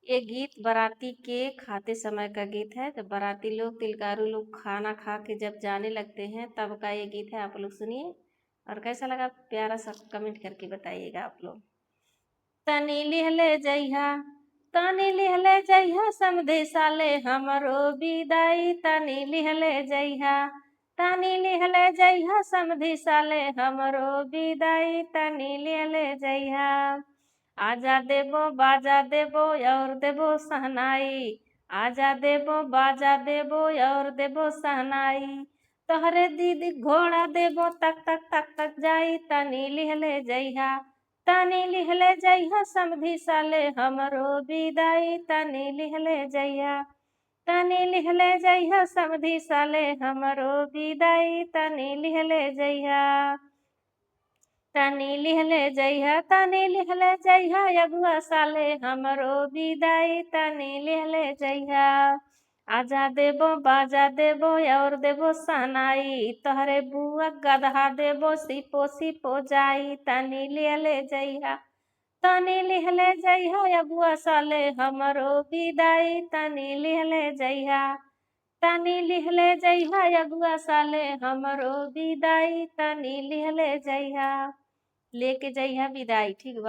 ये गीत बाराती के खाते समय का गीत है। जब बाराती लोग तिलकारू लोग खाना खा के जब जाने लगते हैं तब का ये गीत है। आप लोग सुनिए और कैसा लगा प्यारा सा कमेंट करके बताइएगा आप लोग। तनी लिहले जइहा, तनी लिहले जइहा समधे साले हमरो विदाई। तनी लिहले जइहा, तनी लिहले जइहा समधे साले हमरो विदाई। तनी लिहले जइहा। आजा देबो बाजा देबो और देबो सहनाई। आजा देबो बाजा देबो और देबो सहनाई। तोहरे दीदी घोड़ा देबो तक तक तक तक जाई। तनी लिहले जइहा, तनी लिहले जइहा समधी साले हमरो विदाई। तनी लिहले जइहा, तनी लिहले जइहा समधी साले हमरो विदाई। तनी लिहले जइहा, तनी लिहले जइहा, तनी लिहले जइहा अगुआ साले हमरो विदाई। तनी लिहले जइहा। आजा देबो बाजा देबो और देबो सहनाई। तोहरे बुआ गदहा देबो सिपो सिपो जाई। तनी लिहले जइहा, तनी लिहले जइहा अगुआ साले हमरो विदाई। तनी लिहले जइहा, तनी लिहले जइहा अगुआ साले हमरो विदाई। तनी लिहले जइहा, लेके जइहा विदाई। ठीक बा।